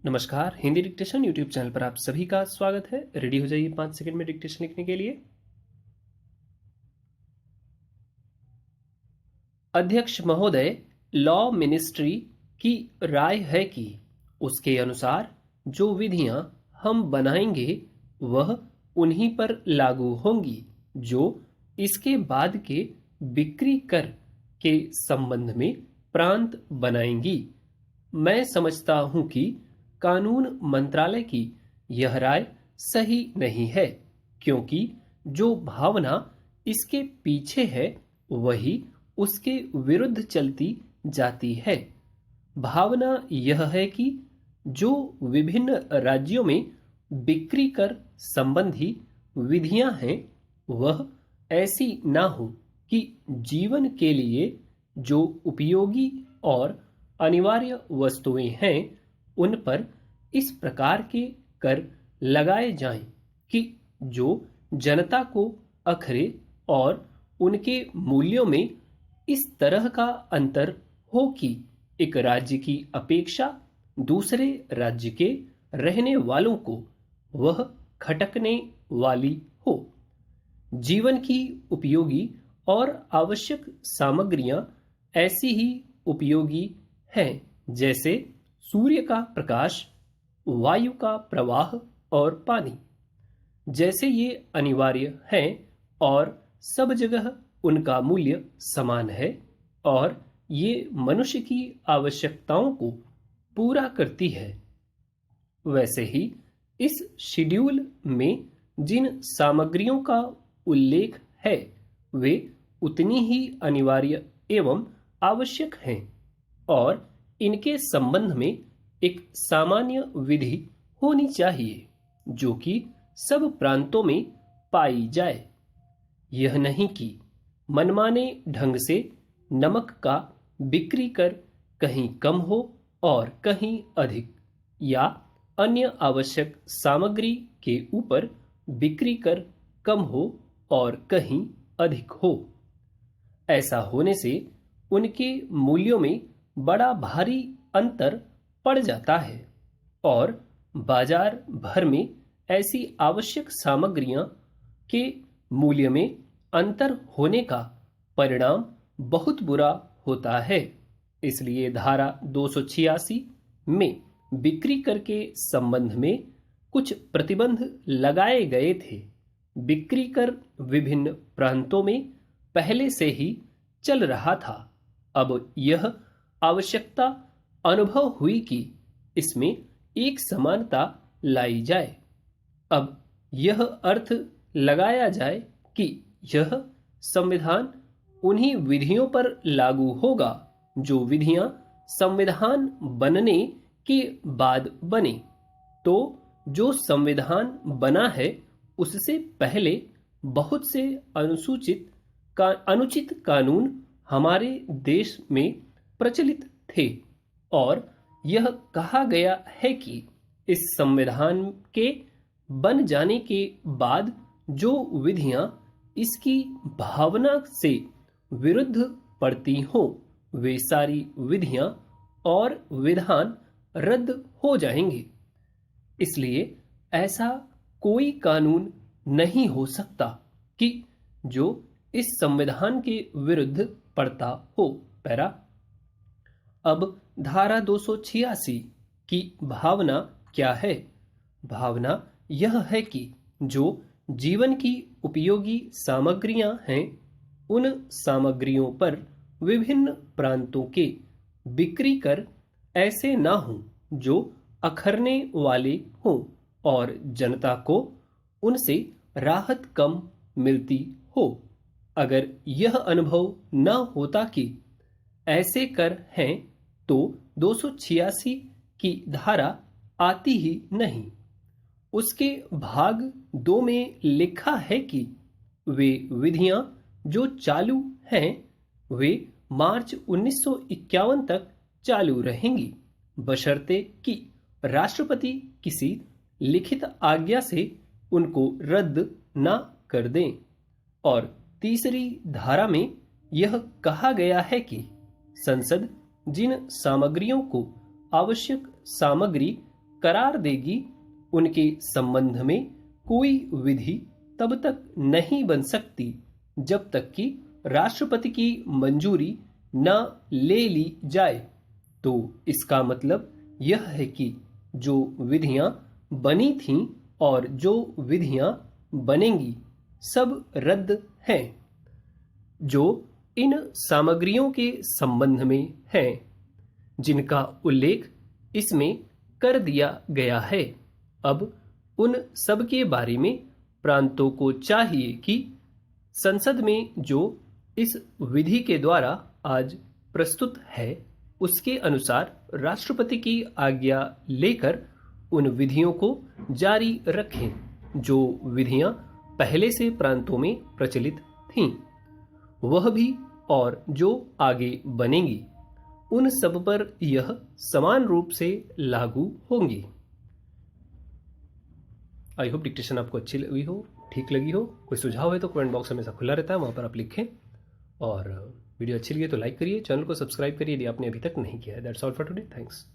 नमस्कार, Hindi dictation YouTube channel पर आप सभी का स्वागत है। रेडी हो जाइए 5 सेकंड में डिक्टेशन लिखने के लिए। अध्यक्ष महोदय, लॉ मिनिस्ट्री की राय है कि उसके अनुसार जो विधियां हम बनाएंगे वह उन्हीं पर लागू होंगी जो इसके बाद के बिक्री कर के संबंध में प्रांत बनाएंगी। मैं समझता हूं कि कानून मंत्रालय की यह राय सही नहीं है, क्योंकि जो भावना इसके पीछे है वही उसके विरुद्ध चलती जाती है। भावना यह है कि जो विभिन्न राज्यों में बिक्री कर संबंधी विधियां हैं वह ऐसी ना हो कि जीवन के लिए जो उपयोगी और अनिवार्य वस्तुएं हैं उन पर इस प्रकार के कर लगाए जाएं कि जो जनता को अखरे और उनके मूल्यों में इस तरह का अंतर हो कि एक राज्य की अपेक्षा दूसरे राज्य के रहने वालों को वह खटकने वाली हो। जीवन की उपयोगी और आवश्यक सामग्रियां ऐसी ही उपयोगी हैं जैसे सूर्य का प्रकाश, वायु का प्रवाह और पानी। जैसे ये अनिवार्य हैं और सब जगह उनका मूल्य समान है और ये मनुष्य की आवश्यकताओं को पूरा करती है, वैसे ही इस शेड्यूल में जिन सामग्रियों का उल्लेख है वे उतनी ही अनिवार्य एवं आवश्यक हैं और इनके संबंध में एक सामान्य विधि होनी चाहिए जो कि सब प्रांतों में पाई जाए। यह नहीं कि मनमाने ढंग से नमक का बिक्री कर कहीं कम हो और कहीं अधिक, या अन्य आवश्यक सामग्री के ऊपर बिक्री कर कम हो और कहीं अधिक हो। ऐसा होने से उनके मूल्यों में बड़ा भारी अंतर पड़ जाता है और बाजार भर में ऐसी आवश्यक सामग्रियां के मूल्य में अंतर होने का परिणाम बहुत बुरा होता है। इसलिए धारा 286 में बिक्री कर के संबंध में कुछ प्रतिबंध लगाए गए थे। बिक्री कर विभिन्न प्रांतों में पहले से ही चल रहा था। अब यह आवश्यकता अनुभव हुई कि इसमें एक समानता लाई जाए। अब यह अर्थ लगाया जाए कि यह संविधान उन्हीं विधियों पर लागू होगा जो विधियां संविधान बनने के बाद बने। तो जो संविधान बना है उससे पहले बहुत से अनुचित कानून हमारे देश में प्रचलित थे और यह कहा गया है कि इस संविधान के बन जाने के बाद जो विधियां इसकी भावना से विरुद्ध पड़ती हों वे सारी विधियां और विधान रद्द हो जाएंगे। इसलिए ऐसा कोई कानून नहीं हो सकता कि जो इस संविधान के विरुद्ध पड़ता हो। पैरा। अब धारा 286 की भावना क्या है? भावना यह है कि जो जीवन की उपयोगी सामग्रियां हैं उन सामग्रियों पर विभिन्न प्रांतों के बिक्री कर ऐसे ना हों जो अखरने वाले हों और जनता को उनसे राहत कम मिलती हो। अगर यह अनुभव न होता कि ऐसे कर हैं तो 286 की धारा आती ही नहीं। उसके भाग 2 में लिखा है कि वे विधियां जो चालू हैं वे मार्च 1951 तक चालू रहेंगी बशर्ते कि राष्ट्रपति किसी लिखित आज्ञा से उनको रद्द न कर दें। और तीसरी धारा में यह कहा गया है कि संसद जिन सामग्रियों को आवश्यक सामग्री करार देगी, उनके संबंध में कोई विधि तब तक नहीं बन सकती जब तक कि राष्ट्रपति की मंजूरी न ले ली जाए। तो इसका मतलब यह है कि जो विधियां बनी थीं और जो विधियां बनेंगी सब रद्द हैं, जो इन सामग्रियों के संबंध में हैं, जिनका उल्लेख इसमें कर दिया गया है। अब उन सब के बारे में प्रांतों को चाहिए कि संसद में जो इस विधि के द्वारा आज प्रस्तुत है उसके अनुसार राष्ट्रपति की आज्ञा लेकर उन विधियों को जारी रखें जो विधियां पहले से प्रांतों में प्रचलित थीं, वह भी और जो आगे बनेंगी उन सब पर यह समान रूप से लागू होंगी। आई होप डिक्टेशन आपको अच्छी लगी हो, ठीक लगी हो। कोई सुझाव है तो कमेंट बॉक्स हमेशा खुला रहता है, वहाँ पर आप लिखें। और वीडियो अच्छी लगी तो लाइक करिए, चैनल को सब्सक्राइब करिए यदि आपने अभी तक नहीं किया है। That's all for today, thanks.